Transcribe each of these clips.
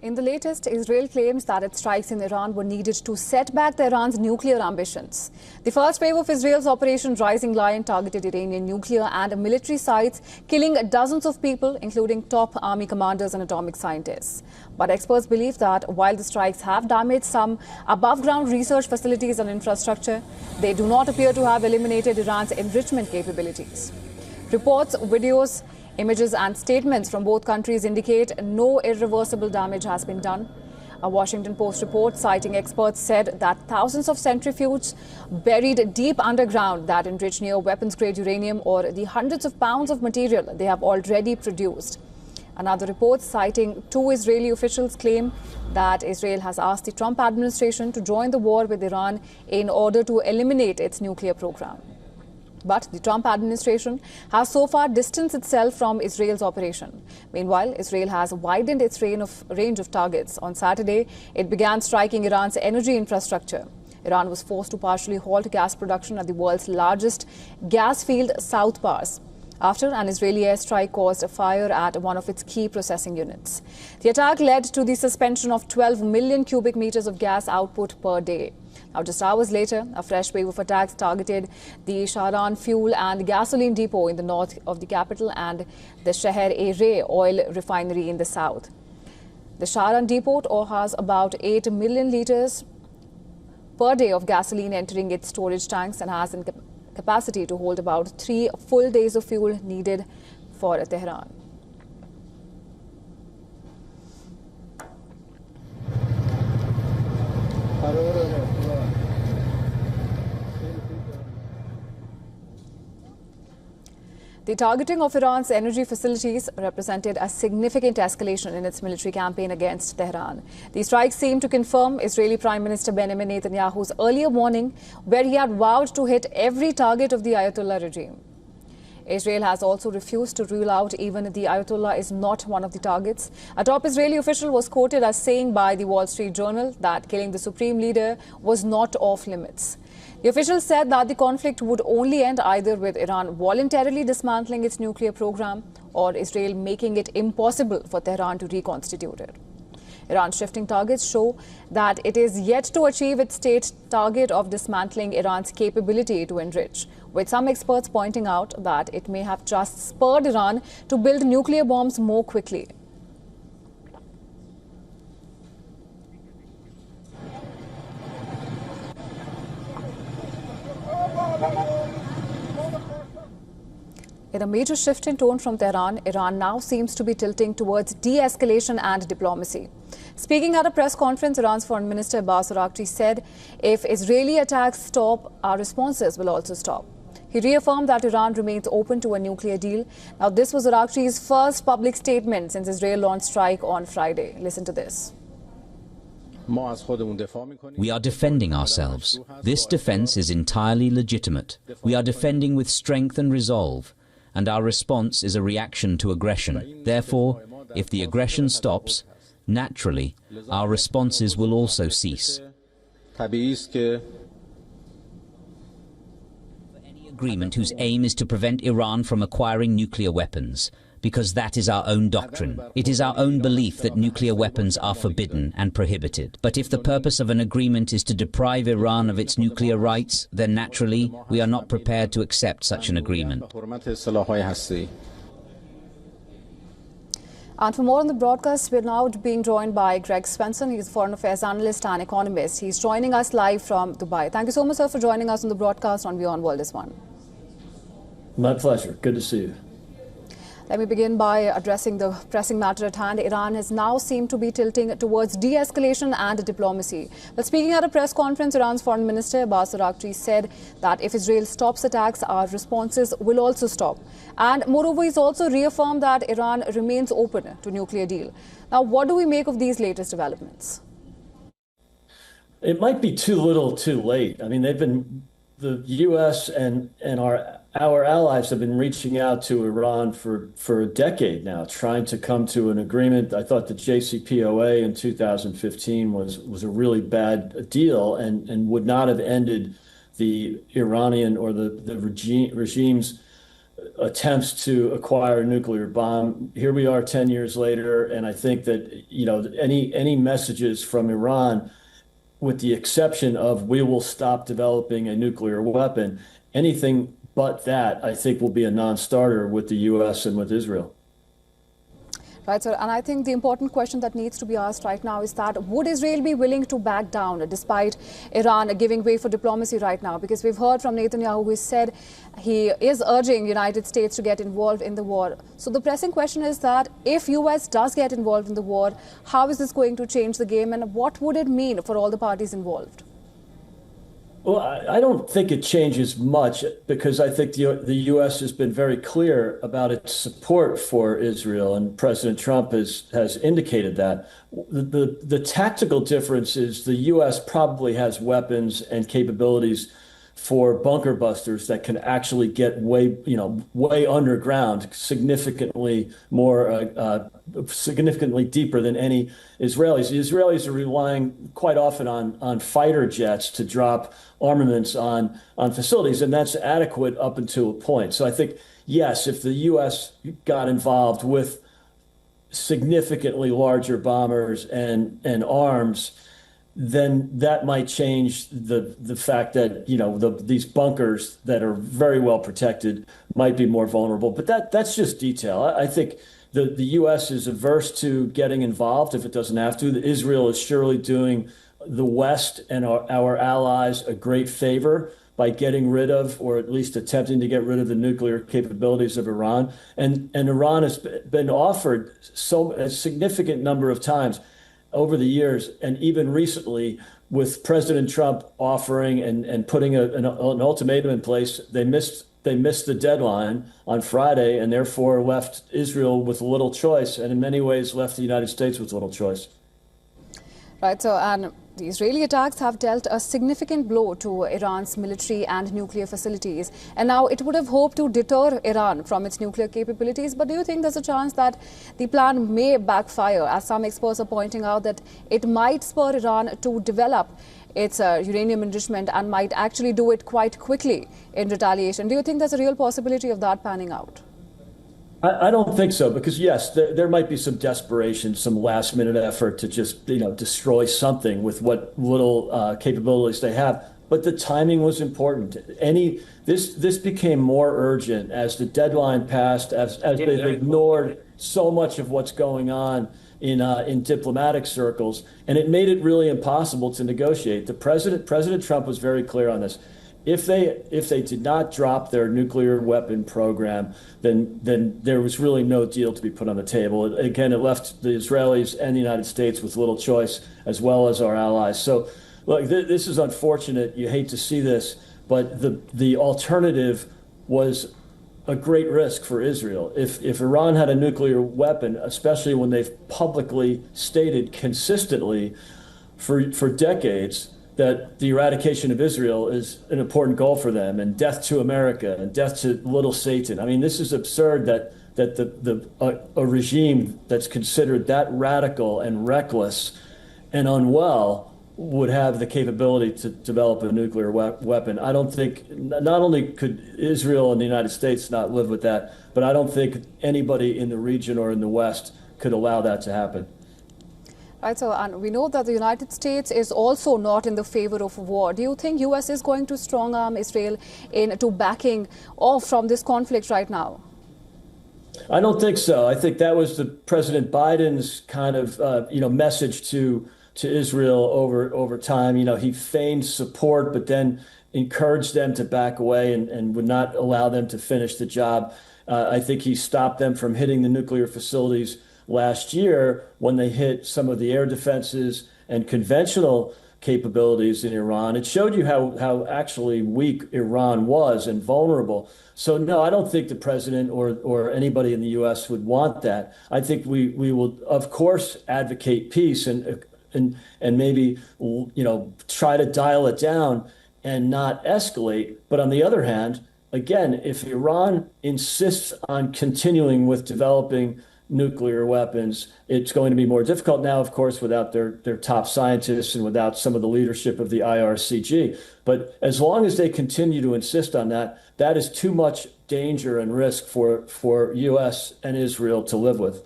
In the latest, Israel claims that its strikes in Iran were needed to set back Tehran's nuclear ambitions. The first wave of Israel's Operation Rising Lion targeted Iranian nuclear and military sites, killing dozens of people, including top army commanders and atomic scientists. But experts believe that while the strikes have damaged some above-ground research facilities and infrastructure, they do not appear to have eliminated Iran's enrichment capabilities. Reports, videos, images and statements from both countries indicate no irreversible damage has been done. A Washington Post report citing experts said that thousands of centrifuges buried deep underground that enrich near weapons-grade uranium or the hundreds of pounds of material they have already produced. Another report citing two Israeli officials claim that Israel has asked the Trump administration to join the war with Iran in order to eliminate its nuclear program. But the Trump administration has so far distanced itself from Israel's operation. Meanwhile, Israel has widened its range of targets. On Saturday, it began striking Iran's energy infrastructure. Iran was forced to partially halt gas production at the world's largest gas field, South Pars, after an Israeli airstrike caused a fire at one of its key processing units. The attack led to the suspension of 12 million cubic meters of gas output per day. Now, just hours later, a fresh wave of attacks targeted the Shahran fuel and gasoline depot in the north of the capital and the Sheher-e-Reh oil refinery in the south. The Shahran depot has about 8 million liters per day of gasoline entering its storage tanks and has the capacity to hold about 3 full days of fuel needed for Tehran. The targeting of Iran's energy facilities represented a significant escalation in its military campaign against Tehran. These strikes seem to confirm Israeli Prime Minister Benjamin Netanyahu's earlier warning, where he had vowed to hit every target of the Ayatollah regime. Israel has also refused to rule out even the Ayatollah is not one of the targets. A top Israeli official was quoted as saying by the Wall Street Journal that killing the supreme leader was not off limits. The official said that the conflict would only end either with Iran voluntarily dismantling its nuclear program or Israel making it impossible for Tehran to reconstitute it. Iran's shifting targets show that it is yet to achieve its state target of dismantling Iran's capability to enrich, with some experts pointing out that it may have just spurred Iran to build nuclear bombs more quickly. In a major shift in tone from Tehran, Iran now seems to be tilting towards de-escalation and diplomacy. Speaking at a press conference, Iran's Foreign Minister Abbas Araghchi said, if Israeli attacks stop, our responses will also stop. He reaffirmed that Iran remains open to a nuclear deal. Now, this was Araghchi's first public statement since Israel launched strike on Friday. Listen to this. We are defending ourselves. This defense is entirely legitimate. We are defending with strength and resolve, and our response is a reaction to aggression. Therefore, if the aggression stops, naturally, our responses will also cease. Any agreement whose aim is to prevent Iran from acquiring nuclear weapons, because that is our own doctrine. It is our own belief that nuclear weapons are forbidden and prohibited. But if the purpose of an agreement is to deprive Iran of its nuclear rights, then naturally, we are not prepared to accept such an agreement. And for more on the broadcast, we're now being joined by Greg Swenson. He's a foreign affairs analyst and economist. He's joining us live from Dubai. Thank you so much, sir, for joining us on the broadcast on WION World is One. My pleasure. Good to see you. Let me begin by addressing the pressing matter at hand. Iran has now seemed to be tilting towards de-escalation and diplomacy. But speaking at a press conference, Iran's Foreign Minister Abbas Araghchi said that if Israel stops attacks, our responses will also stop. And moreover, he's also reaffirmed that Iran remains open to nuclear deal. Now, what do we make of these latest developments? It might be too little too late. I mean, the U.S. and our allies have been reaching out to Iran for a decade now, trying to come to an agreement. I thought the JCPOA in 2015 was a really bad deal and would not have ended the Iranian or the regime's attempts to acquire a nuclear bomb. Here we are 10 years later, and I think that, any messages from Iran, with the exception of we will stop developing a nuclear weapon, anything but that, I think, will be a non-starter with the U.S. and with Israel. Right, sir. And I think the important question that needs to be asked right now is that would Israel be willing to back down despite Iran giving way for diplomacy right now? Because we've heard from Netanyahu, who said he is urging United States to get involved in the war. So the pressing question is that if U.S. does get involved in the war, how is this going to change the game, and what would it mean for all the parties involved? Well, I don't think it changes much, because I think the U.S. has been very clear about its support for Israel, and President Trump has indicated that. The tactical difference is the U.S. probably has weapons and capabilities for bunker busters that can actually get way underground, significantly deeper than any Israelis. The Israelis are relying quite often on fighter jets to drop armaments on facilities, and that's adequate up until a point. So I think, yes, if the U.S. got involved with significantly larger bombers and arms, then that might change the fact that these bunkers that are very well protected might be more vulnerable. But that's just detail. I think the U.S. is averse to getting involved if it doesn't have to. Israel is surely doing the West and our allies a great favor by getting rid of, or at least attempting to get rid of, the nuclear capabilities of Iran. And Iran has been offered a significant number of times over the years, and even recently, with President Trump offering and putting an ultimatum in place. They missed the deadline on Friday, and therefore left Israel with little choice, and in many ways left the United States with little choice. Right, so and the Israeli attacks have dealt a significant blow to Iran's military and nuclear facilities. And now it would have hoped to deter Iran from its nuclear capabilities. But do you think there's a chance that the plan may backfire, as some experts are pointing out that it might spur Iran to develop its uranium enrichment and might actually do it quite quickly in retaliation? Do you think there's a real possibility of that panning out? I don't think so, because yes, there might be some desperation, some last minute effort to just destroy something with what little capabilities they have. But the timing was important. This became more urgent as the deadline passed, as they've ignored so much of what's going on in diplomatic circles, and it made it really impossible to negotiate. President Trump was very clear on this. If they did not drop their nuclear weapon program, then there was really no deal to be put on the table. Again, it left the Israelis and the United States with little choice, as well as our allies. So, look, this is unfortunate. You hate to see this, but the alternative was a great risk for Israel. If Iran had a nuclear weapon, especially when they've publicly stated consistently for decades that the eradication of Israel is an important goal for them, and death to America and death to little Satan. I mean, this is absurd that a regime that's considered that radical and reckless and unwell would have the capability to develop a nuclear weapon. I don't think, not only could Israel and the United States not live with that, but I don't think anybody in the region or in the West could allow that to happen. Right, so and we know that the United States is also not in the favor of war. Do you think U.S. is going to strong arm Israel into backing off from this conflict right now? I don't think so. I think that was the President Biden's kind of message to Israel over time. He feigned support, but then encouraged them to back away and would not allow them to finish the job. I think he stopped them from hitting the nuclear facilities last year when they hit some of the air defenses and conventional capabilities in Iran. It showed you how actually weak Iran was and vulnerable. So no, I don't think the president or anybody in the U.S. would want that. I think we will, of course, advocate peace and maybe try to dial it down and not escalate. But on the other hand, again, if Iran insists on continuing with developing nuclear weapons, it's going to be more difficult now, of course, without their top scientists and without some of the leadership of the IRCG. But as long as they continue to insist on that, that is too much danger and risk for U.S. and Israel to live with.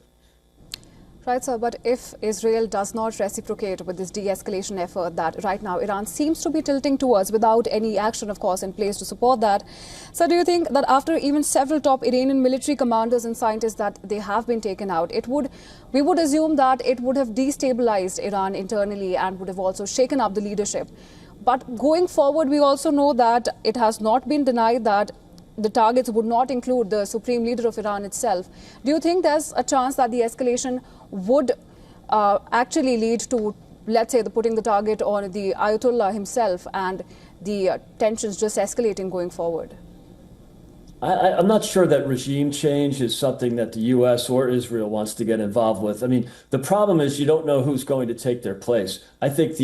Right, sir. But if Israel does not reciprocate with this de-escalation effort that right now Iran seems to be tilting towards without any action, of course, in place to support that, so do you think that after even several top Iranian military commanders and scientists that they have been taken out, we would assume that it would have destabilized Iran internally and would have also shaken up the leadership? But going forward, we also know that it has not been denied that the targets would not include the supreme leader of Iran itself. Do you think there's a chance that the escalation would actually lead to, let's say, putting the target on the Ayatollah himself and the tensions just escalating going forward? I'm not sure that regime change is something that the U.S. or Israel wants to get involved with. I mean, the problem is you don't know who's going to take their place. I think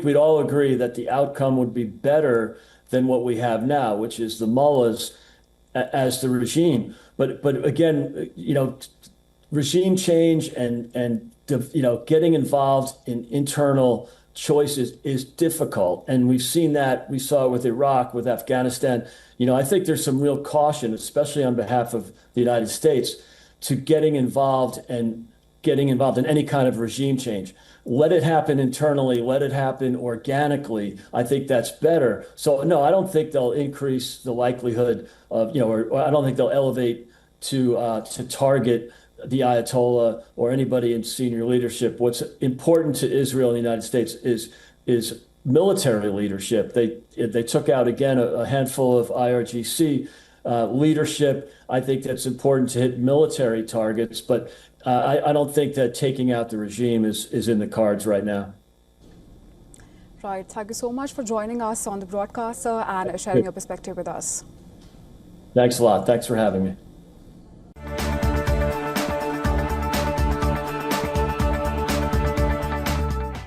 we'd all agree that the outcome would be better than what we have now, which is the mullahs as the regime. But again, regime change and getting involved in internal choices is difficult. And we've seen that. We saw it with Iraq, with Afghanistan. I think there's some real caution, especially on behalf of the United States, to getting involved in any kind of regime change. Let it happen internally, let it happen organically. I think that's better. So no, I don't think they'll increase the likelihood of, or I don't think they'll elevate to target the Ayatollah or anybody in senior leadership. What's important to Israel and the United States is military leadership. They took out again a handful of IRGC leadership. I think that's important to hit military targets, but I don't think that taking out the regime is in the cards right now. Right. Thank you so much for joining us on the broadcast, sir, and sharing your perspective with us. Thanks a lot. Thanks for having me.